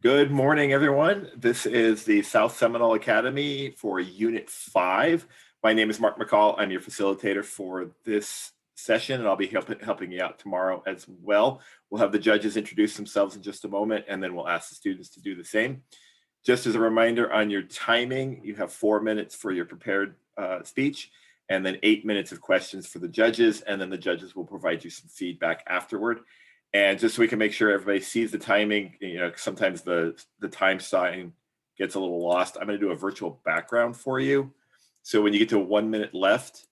Good morning, everyone. This is the South Seminole Academy for Unit 5. My name is Mark McCall. I'm your facilitator for this session, and I'll be helping you out tomorrow as well. We'll have the judges introduce themselves in just a moment, and then we'll ask the students to do the same. Just as a reminder on your timing, you have 4 minutes for your prepared speech, and then 8 minutes of questions for the judges, and then the judges will provide you some feedback afterward. And just so we can make sure everybody sees the timing, sometimes the time sign gets a little lost. I'm going to do a virtual background for you. So when you get to 1 minute left,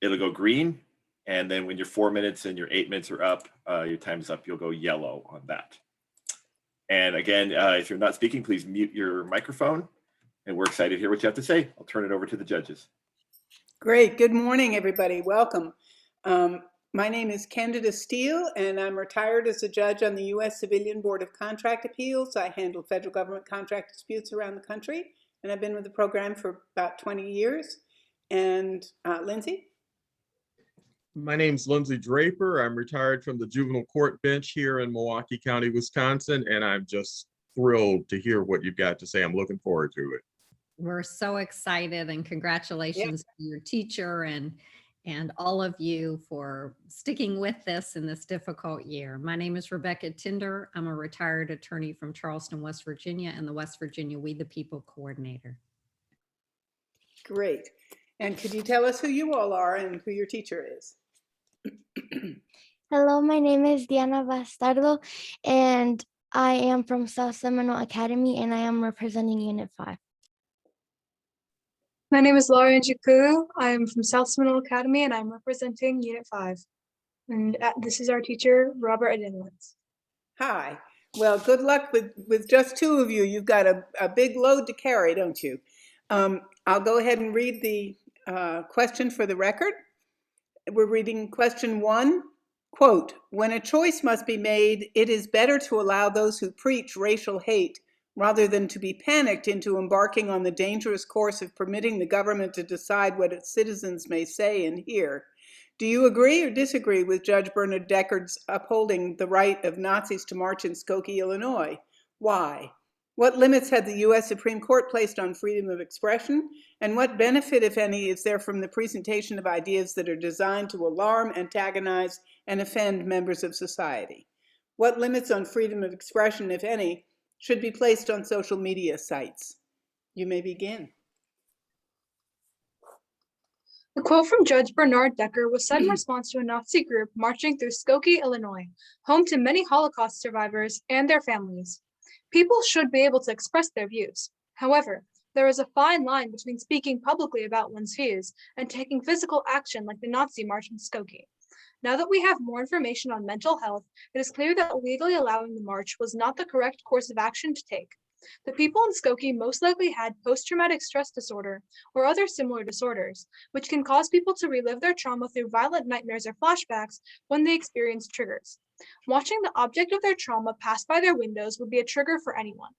it'll go green. And then when your 4 minutes and your 8 minutes are up, your time's up, you'll go yellow on that. And again, if you're not speaking, please mute your microphone. And we're excited to hear what you have to say. I'll turn it over to the judges. Great. Good morning, everybody. Welcome. My name is Candida Steele, and I'm retired as a judge on the U.S. Civilian Board of Contract Appeals. I handle federal government contract disputes around the country, and I've been with the program for about 20 years. And Lindsay? My name's Lindsay Draper. I'm retired from the juvenile court bench here in Milwaukee County, Wisconsin, and I'm just thrilled to hear what you've got to say. I'm looking forward to it. We're so excited, and congratulations to your teacher and all of you for sticking with this in this difficult year. My name is Rebecca Tinder. I'm a retired attorney from Charleston, West Virginia, and the West Virginia We the People coordinator. Great. And could you tell us who you all are and who your teacher is? Hello, my name is Diana Bastardo, and I am from South Seminole Academy, and I am representing Unit 5. My name is Laura Njikuru. I am from South Seminole Academy, and I'm representing Unit 5. And this is our teacher, Robert Adenowitz. Hi. Well, good luck with just two of you. You've got a big load to carry, don't you? I'll go ahead and read the question for the record. We're reading question 1. Quote, when a choice must be made, it is better to allow those who preach racial hate rather than to be panicked into embarking on the dangerous course of permitting the government to decide what its citizens may say and hear. Do you agree or disagree with Judge Bernard Deckard's upholding the right of Nazis to march in Skokie, Illinois? Why? What limits had the U.S. Supreme Court placed on freedom of expression? And what benefit, if any, is there from the presentation of ideas that are designed to alarm, antagonize, and offend members of society? What limits on freedom of expression, if any, should be placed on social media sites? You may begin. The quote from Judge Bernard Deckard was said in response to a Nazi group marching through Skokie, Illinois, home to many Holocaust survivors and their families. People should be able to express their views. However, there is a fine line between speaking publicly about one's views and taking physical action like the Nazi march in Skokie. Now that we have more information on mental health, it is clear that legally allowing the march was not the correct course of action to take. The people in Skokie most likely had post-traumatic stress disorder or other similar disorders, which can cause people to relive their trauma through violent nightmares or flashbacks when they experience triggers. Watching the object of their trauma pass by their windows would be a trigger for anyone.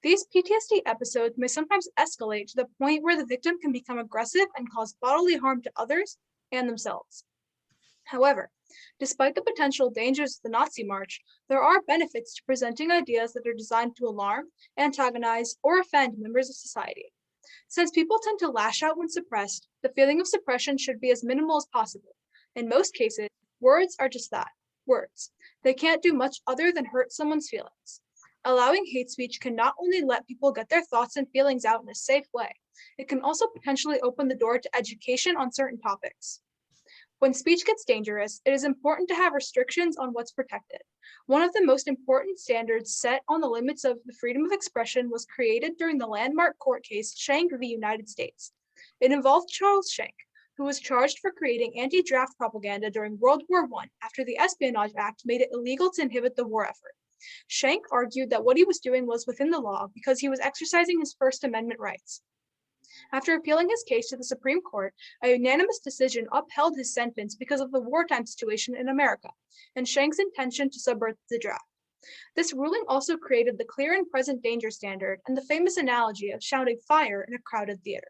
These PTSD episodes may sometimes escalate to the point where the victim can become aggressive and cause bodily harm to others and themselves. However, despite the potential dangers of the Nazi march, there are benefits to presenting ideas that are designed to alarm, antagonize, or offend members of society. Since people tend to lash out when suppressed, the feeling of suppression should be as minimal as possible. In most cases, words are just that, words. They can't do much other than hurt someone's feelings. Allowing hate speech can not only let people get their thoughts and feelings out in a safe way, it can also potentially open the door to education on certain topics. When speech gets dangerous, it is important to have restrictions on what's protected. One of the most important standards set on the limits of the freedom of expression was created during the landmark court case Schenck v. United States. It involved Charles Schenck, who was charged for creating anti-draft propaganda during World War I after the Espionage Act made it illegal to inhibit the war effort. Schenck argued that what he was doing was within the law because he was exercising his First Amendment rights. After appealing his case to the Supreme Court, a unanimous decision upheld his sentence because of the wartime situation in America and Schenck's intention to subvert the draft. This ruling also created the clear and present danger standard and the famous analogy of shouting fire in a crowded theater.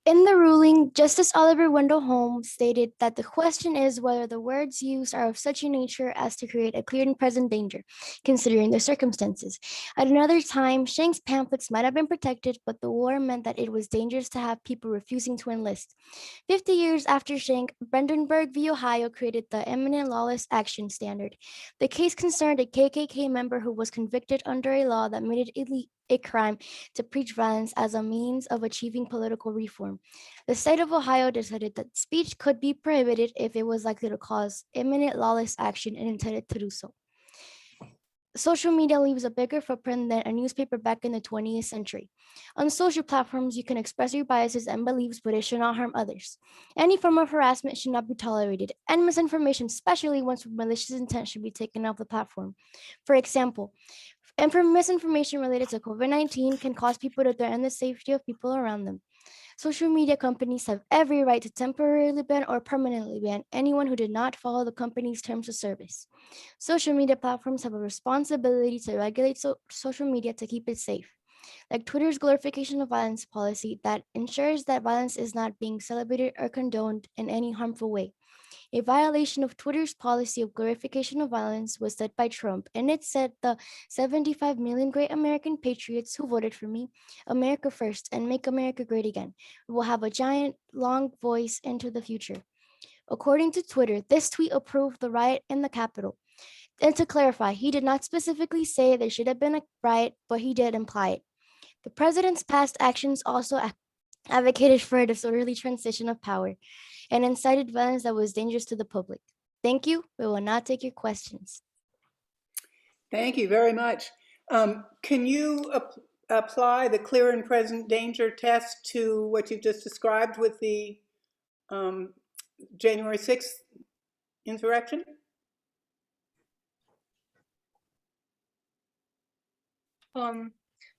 In the ruling, Justice Oliver Wendell Holmes stated that the question is whether the words used are of such a nature as to create a clear and present danger, considering the circumstances. At another time, Shank's pamphlets might have been protected, but the war meant that it was dangerous to have people refusing to enlist. 50 years after Shank, Brandenburg v. Ohio created the Imminent Lawless Action Standard. The case concerned a KKK member who was convicted under a law that made it a crime to preach violence as a means of achieving political reform. The state of Ohio decided that speech could be prohibited if it was likely to cause imminent lawless action and intended to do so. Social media leaves a bigger footprint than a newspaper back in the 20th century. On social platforms, you can express your biases and beliefs, but it should not harm others. Any form of harassment should not be tolerated, and misinformation, especially ones with malicious intent, should be taken off the platform. For example, misinformation related to COVID-19 can cause people to threaten the safety of people around them. Social media companies have every right to temporarily ban or permanently ban anyone who did not follow the company's terms of service. Social media platforms have a responsibility to regulate social media to keep it safe, like Twitter's glorification of violence policy that ensures that violence is not being celebrated or condoned in any harmful way. A violation of Twitter's policy of glorification of violence was set by Trump, and it said the 75 million great American patriots who voted for me, America first, and make America great again, will have a giant, long voice into the future. According to Twitter, this tweet approved the riot in the Capitol. And to clarify, he did not specifically say there should have been a riot, but he did imply it. The president's past actions also advocated for a disorderly transition of power and incited violence that was dangerous to the public. Thank you. We will now take your questions. Thank you very much. Can you apply the clear and present danger test to what you've just described with the January 6th insurrection?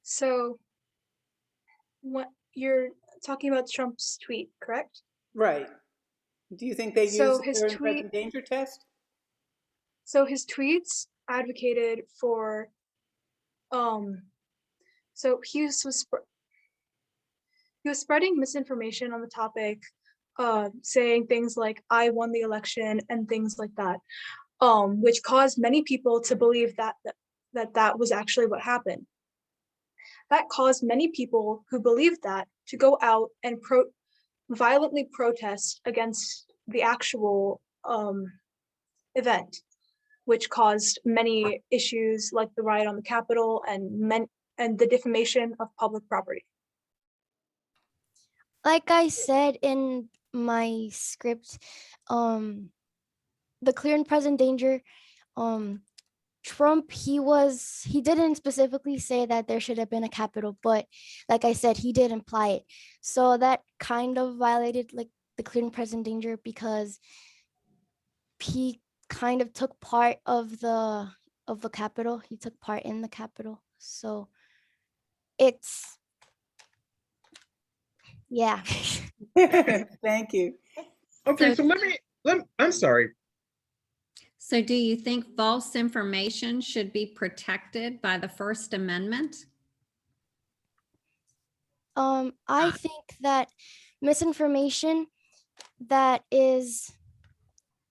So what you're talking about Trump's tweet, correct? Right. Do you think they use So the his clear and tweet, present danger test? so his tweets advocated for, so he was spreading misinformation on the topic, saying things like "I won the election" and things like that, which caused many people to believe that was actually what happened. That caused many people who believed that to go out and violently protest against the actual event, which caused many issues like the riot on the Capitol and the defamation of public property. Like I said in my script, the clear and present danger, Trump, he didn't specifically say that there should have been a Capitol, but like I said, he did imply it. So that kind of violated like the clear and present danger because he kind of took part of the Capitol. He took part in the Capitol. So it's, yeah. Thank you. Okay, So- so I'm sorry. So do you think false information should be protected by the First Amendment? I think that misinformation that is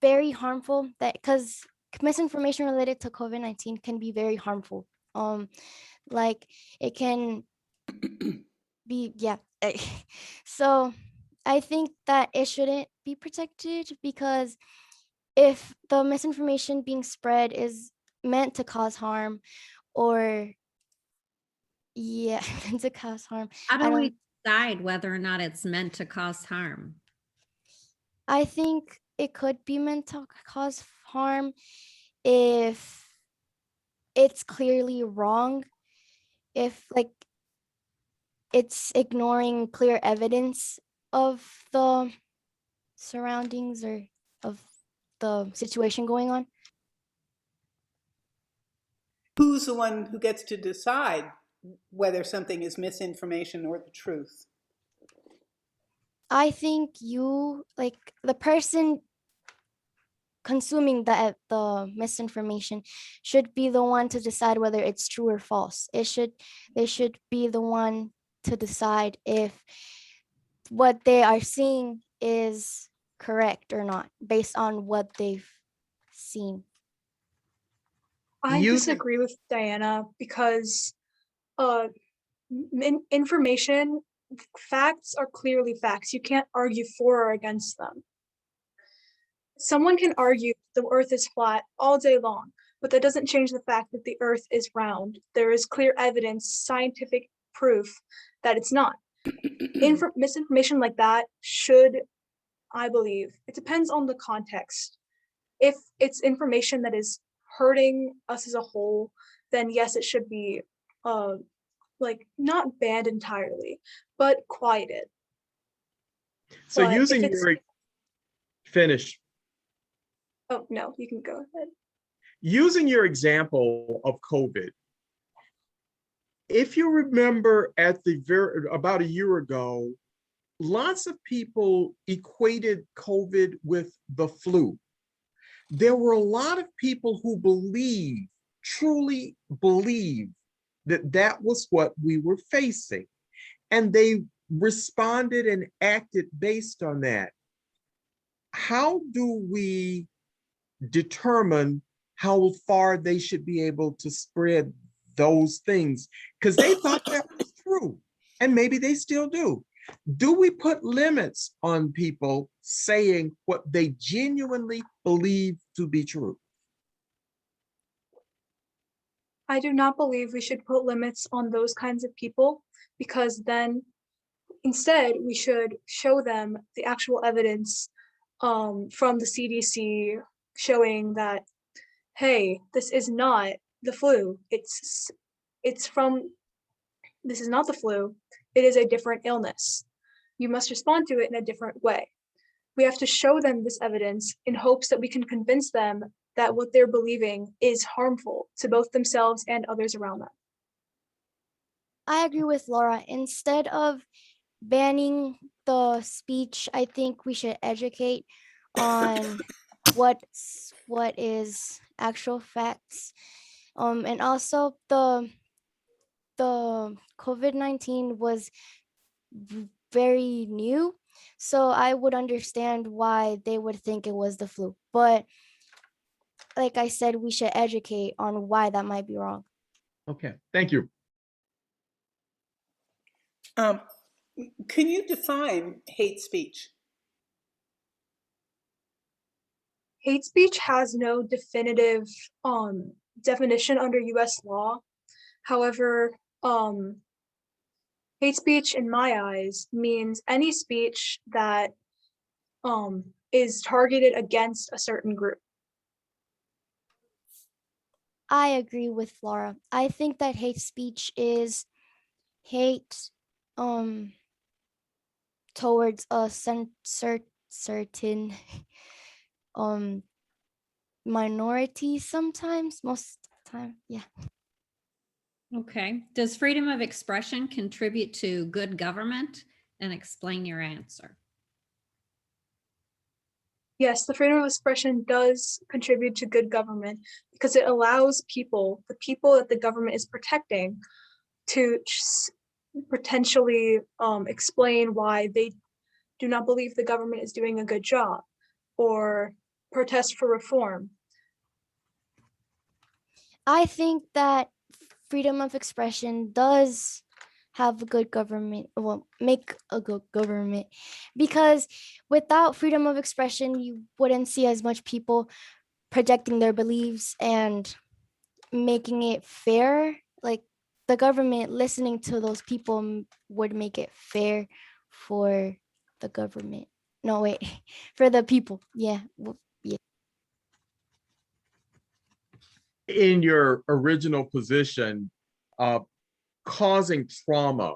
very harmful, that because misinformation related to COVID-19 can be very harmful. Like it can be, yeah. So I think that it shouldn't be protected because if the misinformation being spread is meant to cause harm or yeah, meant to cause harm, How I do we don't, decide whether or not it's meant to cause harm? I think it could be meant to cause harm if it's clearly wrong, if like it's ignoring clear evidence of the surroundings or of the situation going on. Who's the one who gets to decide whether something is misinformation or the truth? I think you, like the person consuming the misinformation should be the one to decide whether it's true or false. They should be the one to decide if what they are seeing is correct or not based on what they've seen. I You- disagree with Diana because information, facts are clearly facts. You can't argue for or against them. Someone can argue the earth is flat all day long, but that doesn't change the fact that the earth is round. There is clear evidence, scientific proof that it's not. Misinformation like that should, I believe, it depends on the context. If it's information that is hurting us as a whole, then yes, it should be like not banned entirely, but quieted. So But if using it's- your finish, Oh no, you can go ahead. using your example of COVID, if you remember about a year ago, lots of people equated COVID with the flu. There were a lot of people who truly believed that that was what we were facing. And they responded and acted based on that. How do we determine how far they should be able to spread those things? Because they thought that was true, and maybe they still do. Do we put limits on people saying what they genuinely believe to be true? I do not believe we should put limits on those kinds of people, because then instead we should show them the actual evidence from the CDC showing that, hey, this is not the flu. This is not the flu. It is a different illness. You must respond to it in a different way. We have to show them this evidence in hopes that we can convince them that what they're believing is harmful to both themselves and others around them. I agree with Laura. Instead of banning the speech, I think we should educate on what is actual facts. And also the COVID-19 was very new, so I would understand why they would think it was the flu. But like I said, we should educate on why that might be wrong. Okay, thank you. Can you define hate speech? Hate speech has no definitive definition under US law. However, hate speech in my eyes means any speech that is targeted against a certain group. I agree with Laura. I think that hate speech is hate towards a certain minority sometimes, most of the time. Yeah. Okay. Does freedom of expression contribute to good government? And explain your answer. Yes, the freedom of expression does contribute to good government because it allows people, the people that the government is protecting, to potentially explain why they do not believe the government is doing a good job or protest for reform. I think that freedom of expression does have a good government, well, make a good government, because without freedom of expression, you wouldn't see as much people projecting their beliefs and making it fair. Like the government listening to those people would make it fair for the government. No, wait, for the people. Yeah. In your original position, causing trauma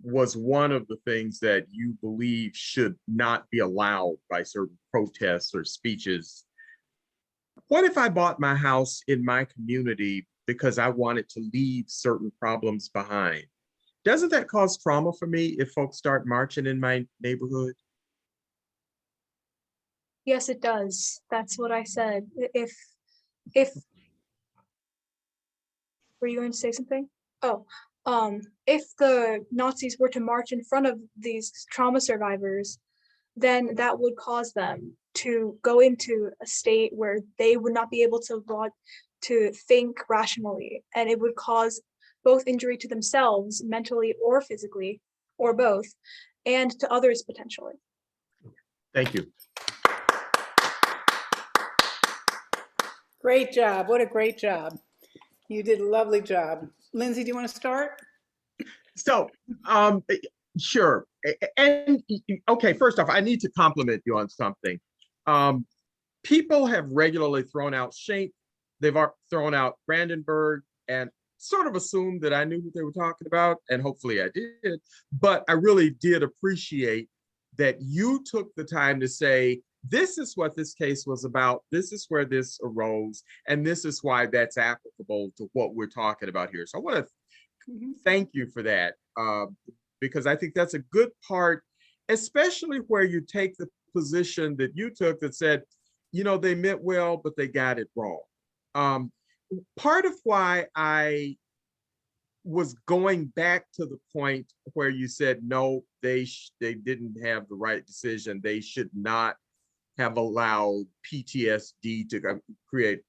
was one of the things that you believe should not be allowed by certain protests or speeches. What if I bought my house in my community because I wanted to leave certain problems behind? Doesn't that cause trauma for me if folks start marching in my neighborhood? Yes, it does. That's what I said. If were you going to say something? Oh, if the Nazis were to march in front of these trauma survivors, then that would cause them to go into a state where they would not be able to think rationally, and it would cause both injury to themselves, mentally or physically, or both, and to others potentially. Thank you. Great job. What a great job. You did a lovely job. Lindsay, do you want to start? So, sure. And okay, first off, I need to compliment you on something. People have regularly thrown out Schenck, they've thrown out Brandenburg, and sort of assumed that I knew what they were talking about, and hopefully I did. But I really did appreciate that you took the time to say, this is what this case was about, this is where this arose, and this is why that's applicable to what we're talking about here. So I want to thank you for that, because I think that's a good part, especially where you take the position that you took that said, you know, they meant well, but they got it wrong. Part of why I was going back to the point where you said, no, they didn't have the right decision. They should not have allowed PTSD to create.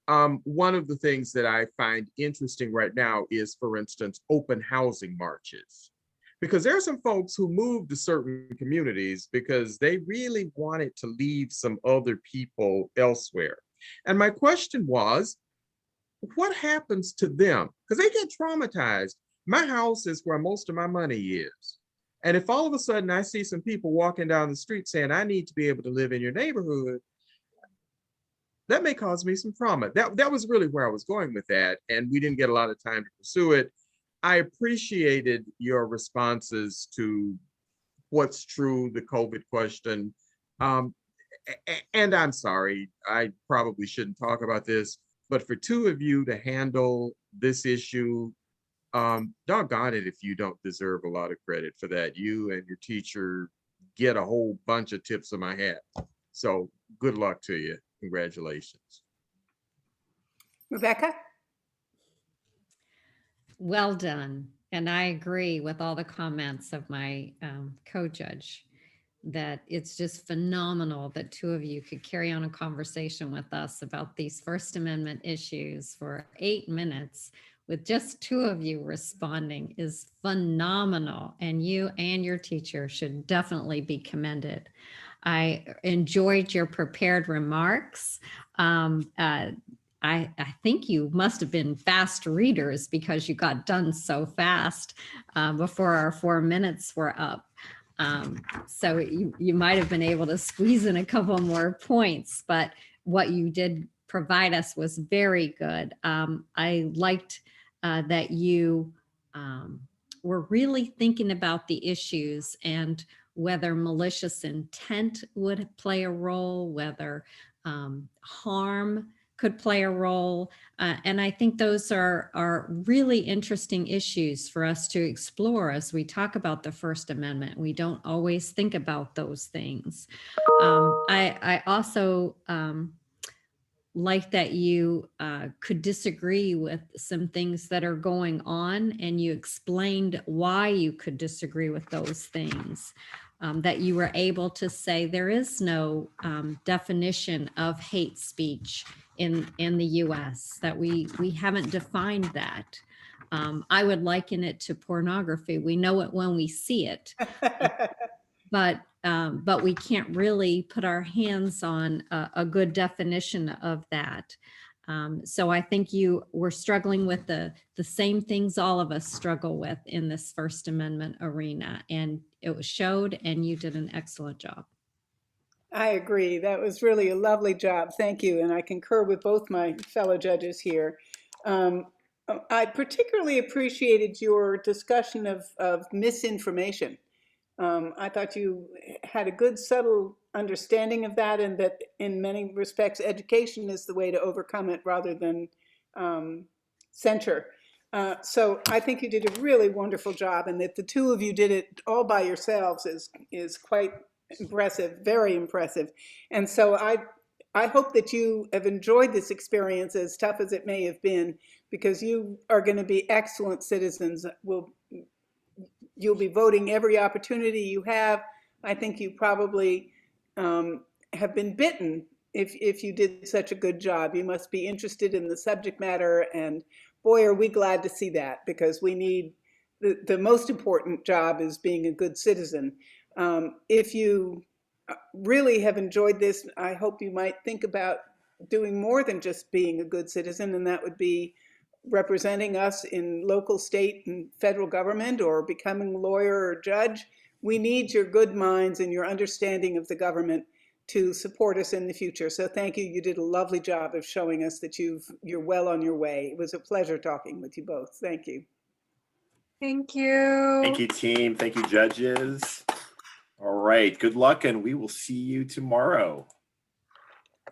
One of the things that I find interesting right now is, for instance, open housing marches. Because there are some folks who moved to certain communities because they really wanted to leave some other people elsewhere. And my question was, what happens to them? Because they get traumatized. My house is where most of my money is. And if all of a sudden I see some people walking down the street saying, I need to be able to live in your neighborhood, that may cause me some trauma. That was really where I was going with that. And we didn't get a lot of time to pursue it. I appreciated your responses to what's true, the COVID question. And I'm sorry, I probably shouldn't talk about this, but for two of you to handle this issue, doggone it if you don't deserve a lot of credit for that. You and your teacher get a whole bunch of tips of my hat. So good luck to you. Congratulations. Rebecca? Well done. And I agree with all the comments of my co-judge that it's just phenomenal that two of you could carry on a conversation with us about these First Amendment issues for 8 minutes with just two of you responding is phenomenal. And you and your teacher should definitely be commended. I enjoyed your prepared remarks. I think you must have been fast readers because you got done so fast before our 4 minutes were up. So you might have been able to squeeze in a couple more points, but what you did provide us was very good. I liked that you were really thinking about the issues and whether malicious intent would play a role, whether harm could play a role. And I think those are really interesting issues for us to explore as we talk about the First Amendment. We don't always think about those things. I also like that you could disagree with some things that are going on, and you explained why you could disagree with those things. That you were able to say there is no definition of hate speech in the US, that we haven't defined that. I would liken it to pornography. We know it when we see it, but we can't really put our hands on a good definition of that. So I think you were struggling with the same things all of us struggle with in this First Amendment arena, and it was showed, and you did an excellent job. I agree. That was really a lovely job. Thank you. And I concur with both my fellow judges here. I particularly appreciated your discussion of misinformation. I thought you had a good, subtle understanding of that, and that in many respects, education is the way to overcome it rather than censure. So I think you did a really wonderful job, and that the two of you did it all by yourselves is quite impressive, very impressive. And so I hope that you have enjoyed this experience, as tough as it may have been, because you are going to be excellent citizens. You'll be voting every opportunity you have. I think you probably have been bitten if you did such a good job. You must be interested in the subject matter, and boy, are we glad to see that, because we need the most important job is being a good citizen. If you really have enjoyed this, I hope you might think about doing more than just being a good citizen, and that would be representing us in local, state, and federal government, or becoming a lawyer or judge. We need your good minds and your understanding of the government to support us in the future. So thank you. You did a lovely job of showing us that you're well on your way. It was a pleasure talking with you both. Thank you. Thank you. Thank you, team. Thank you, judges. All right. Good luck, and we will see you tomorrow.